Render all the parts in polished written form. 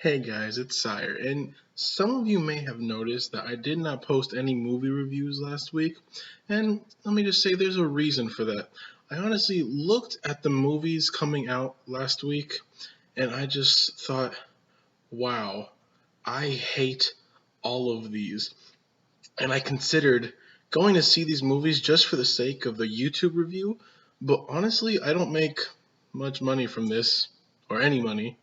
Hey guys, it's Sire, and some of you may have noticed that I did not post any movie reviews last week, and let me just say there's a reason for that. I honestly looked at the movies coming out last week, and I just thought, wow, I hate all of these. And I considered going to see these movies just for the sake of the YouTube review, but honestly, I don't make much money from this, or any money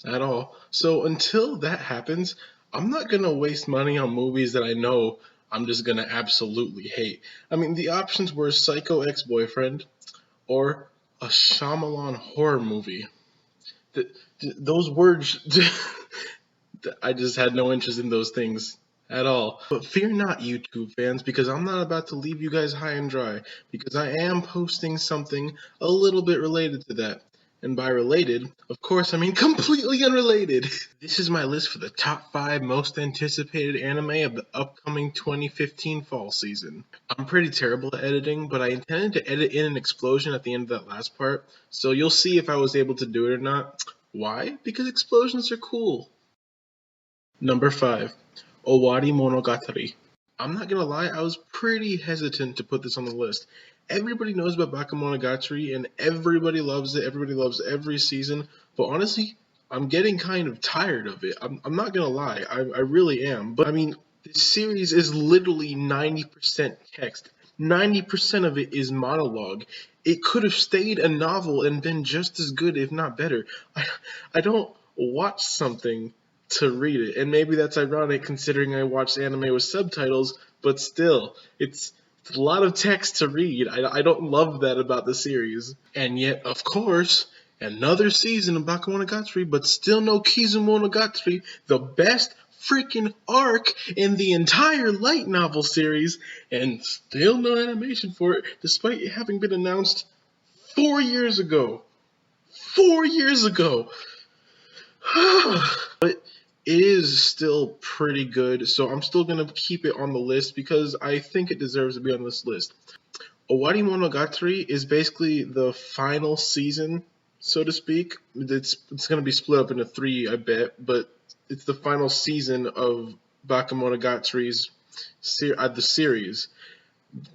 at all. So until that happens, I'm not gonna waste money on movies that I know I'm just gonna absolutely hate. I mean, the options were Psycho Ex-Boyfriend or a Shyamalan horror movie. Those words, I just had no interest in those things at all. But fear not, YouTube fans, because I'm not about to leave you guys high and dry, because I am posting something a little bit related to that. And by related, of course, I mean completely unrelated. This is my list for the top 5 most anticipated anime of the upcoming 2015 fall season. I'm pretty terrible at editing, but I intended to edit in an explosion at the end of that last part, so you'll see if I was able to do it or not. Why? Because explosions are cool. Number 5, Awadhi Monogatari. I'm not gonna lie, I was pretty hesitant to put this on the list. Everybody knows about Bakemonogatari and everybody loves it, everybody loves every season, but honestly, I'm getting kind of tired of it. I'm not gonna lie, I really am. But I mean, this series is literally 90% text. 90% of it is monologue. It could have stayed a novel and been just as good, if not better. I don't watch something to read it. And maybe that's ironic considering I watched anime with subtitles, but still, it's a lot of text to read. I don't love that about the series. And yet, of course, another season of Bakemonogatari, but still no Kizumonogatari, the best freaking arc in the entire light novel series, and still no animation for it, despite it having been announced 4 years ago. 4 years ago! But it is still pretty good, so I'm still going to keep it on the list because I think it deserves to be on this list. Owarimonogatari is basically the final season, so to speak. It's going to be split up into 3, I bet, but it's the final season of Bakemonogatari's the series,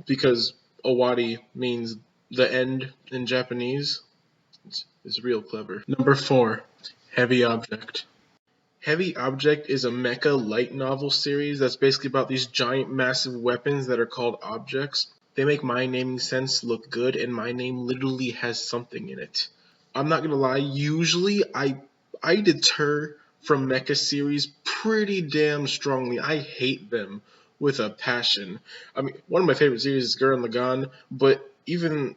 because Owari means the end in Japanese. It's real clever. Number 4, Heavy Object. Heavy Object is a mecha light novel series that's basically about these giant massive weapons that are called objects. They make my naming sense look good, and my name literally has something in it. I'm not gonna lie, usually I deter from mecha series pretty damn strongly. I hate them with a passion. I mean, one of my favorite series is Gurren Lagann, but even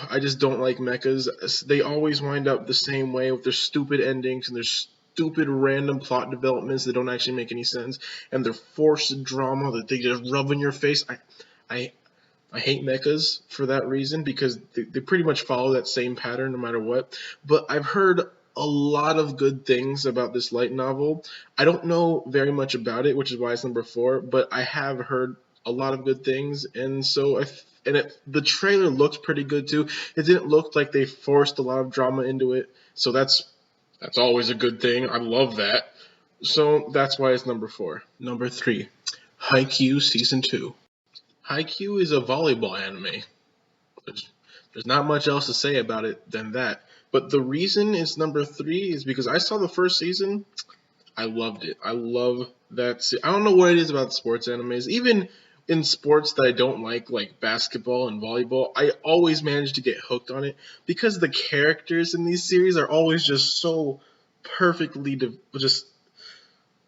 I just don't like mechas. They always wind up the same way with their stupid endings and their stupid random plot developments that don't actually make any sense, and their forced drama that they just rub in your face. I, I hate mechas for that reason because they pretty much follow that same pattern no matter what. But I've heard a lot of good things about this light novel. I don't know very much about it, which is why it's number 4, but I have heard a lot of good things, and so the trailer looked pretty good too. It didn't look like they forced a lot of drama into it, so that's always a good thing. I love that. So that's why it's number 4. Number 3, Haikyuu Season 2. Haikyuu is a volleyball anime. There's not much else to say about it than that. But the reason it's number 3 is because I saw the first season. I loved it. I love that. I don't know what it is about sports animes. Even in sports that I don't like basketball and volleyball, I always manage to get hooked on it because the characters in these series are always just so perfectly just.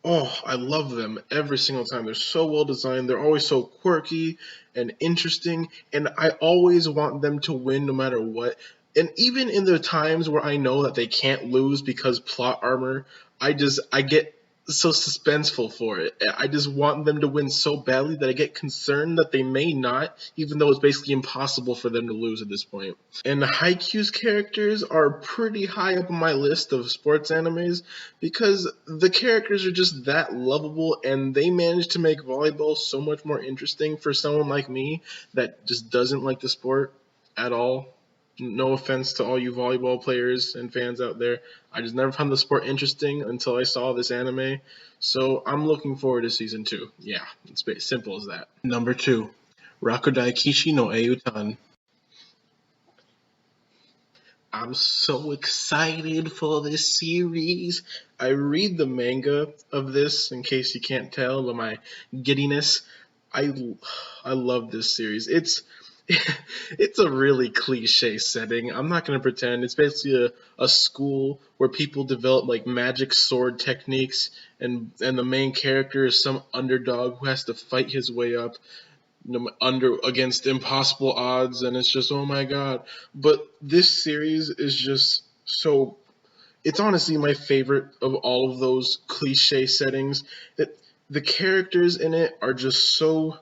Oh, I love them every single time. They're so well designed. They're always so quirky and interesting, and I always want them to win no matter what. And even in the times where I know that they can't lose because plot armor, I get so suspenseful for it. I just want them to win so badly that I get concerned that they may not, even though it's basically impossible for them to lose at this point. And Haikyuu's characters are pretty high up on my list of sports animes because the characters are just that lovable, and they manage to make volleyball so much more interesting for someone like me that just doesn't like the sport at all. No offense to all you volleyball players and fans out there. I just never found the sport interesting until I saw this anime. So I'm looking forward to season 2. Yeah, it's simple as that. Number 2, Rakudai Kishi no Eiyuutan. I'm so excited for this series. I read the manga of this, in case you can't tell by my giddiness. I I love this series. It's a really cliche setting. I'm not gonna pretend. It's basically a school where people develop like magic sword techniques, and the main character is some underdog who has to fight his way up under against impossible odds, and it's just, oh my god. But this series is just so, it's honestly my favorite of all of those cliche settings. The characters in it are just so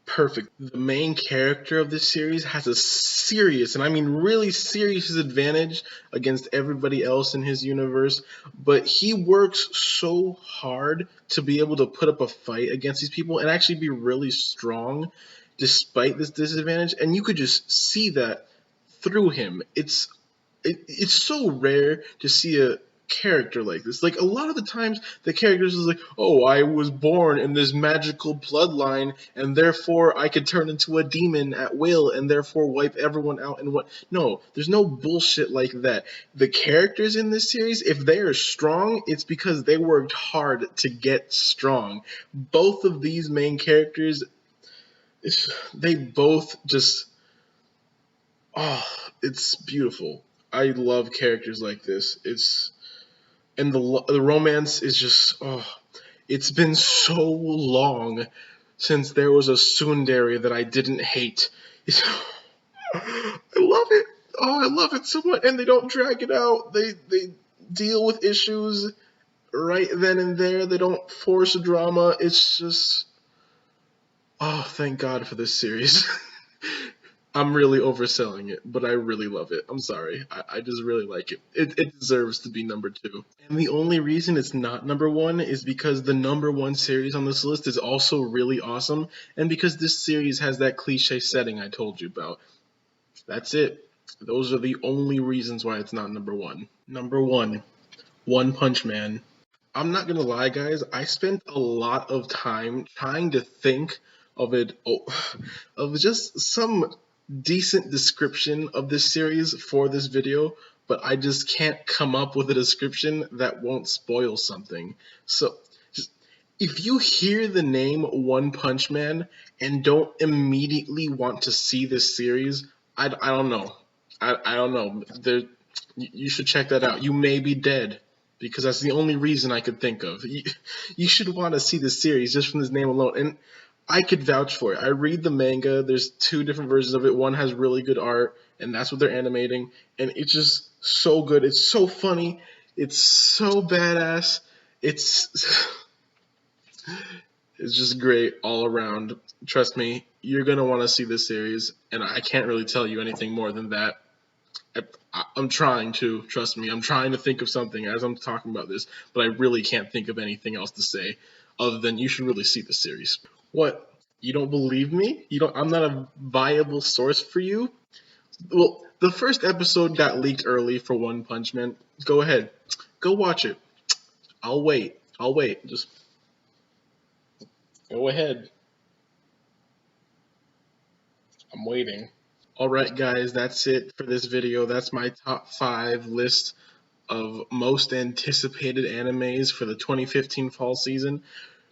perfect. The main character of this series has a serious, and I mean really serious, advantage against everybody else in his universe, but he works so hard to be able to put up a fight against these people and actually be really strong despite this disadvantage, and you could just see that through him. It's so rare to see a character like this. Like a lot of the times, the characters is like, "Oh, I was born in this magical bloodline, and therefore I could turn into a demon at will, and therefore wipe everyone out." And what? No, there's no bullshit like that. The characters in this series, if they are strong, it's because they worked hard to get strong. Both of these main characters, they both just, oh, it's beautiful. I love characters like this. And the romance is just, oh, it's been so long since there was a tsundere that I didn't hate. I love it. Oh, I love it so much. And they don't drag it out. They deal with issues right then and there. They don't force drama. It's just, oh, thank God for this series. I'm really overselling it, but I really love it. I'm sorry. I just really like it. It deserves to be number 2. And the only reason it's not number 1 is because the number 1 series on this list is also really awesome, and because this series has that cliche setting I told you about. That's it. Those are the only reasons why it's not number 1. Number 1, One Punch Man. I'm not gonna lie, guys. I spent a lot of time trying to think of it, of just some decent description of this series for this video, but I just can't come up with a description that won't spoil something. So, if you hear the name One Punch Man and don't immediately want to see this series, I don't know. I don't know. You should check that out. You may be dead, because that's the only reason I could think of. You should want to see this series just from this name alone. And I could vouch for it. I read the manga. There's 2 different versions of it. One has really good art, and that's what they're animating. And it's just so good. It's so funny. It's so badass. It's it's just great all around. Trust me, you're gonna want to see this series, and I can't really tell you anything more than that. I'm trying to, trust me, I'm trying to think of something as I'm talking about this, but I really can't think of anything else to say other than you should really see the series. What? You don't believe me? You don't? I'm not a viable source for you? Well, the first episode got leaked early for One Punch Man. Go ahead. Go watch it. I'll wait. I'll wait. Just go ahead. I'm waiting. Alright guys, that's it for this video. That's my top 5 list of most anticipated animes for the 2015 fall season.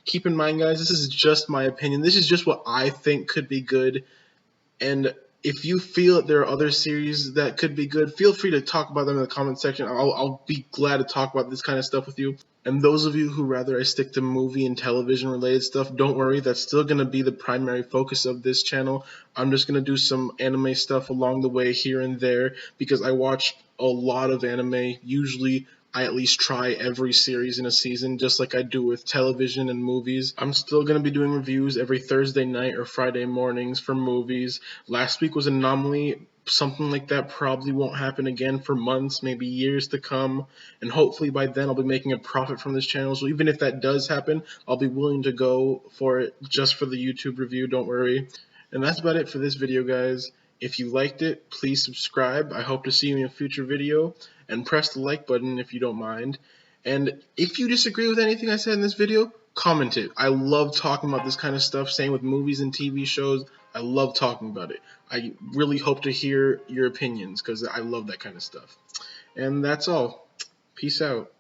Keep in mind, guys, this is just my opinion. This is just what I think could be good. And if you feel that there are other series that could be good, feel free to talk about them in the comment section. I'll be glad to talk about this kind of stuff with you. And those of you who rather I stick to movie and television related stuff, don't worry, that's still going to be the primary focus of this channel. I'm just going to do some anime stuff along the way here and there because I watch a lot of anime. Usually I at least try every series in a season, just like I do with television and movies. I'm still going to be doing reviews every Thursday night or Friday mornings for movies. Last week was an anomaly. Something like that probably won't happen again for months, maybe years to come. And hopefully by then I'll be making a profit from this channel. So even if that does happen, I'll be willing to go for it just for the YouTube review, don't worry. And that's about it for this video, guys. If you liked it, please subscribe. I hope to see you in a future video, and press the like button if you don't mind. And if you disagree with anything I said in this video, comment it. I love talking about this kind of stuff. Same with movies and TV shows. I love talking about it. I really hope to hear your opinions because I love that kind of stuff. And that's all. Peace out.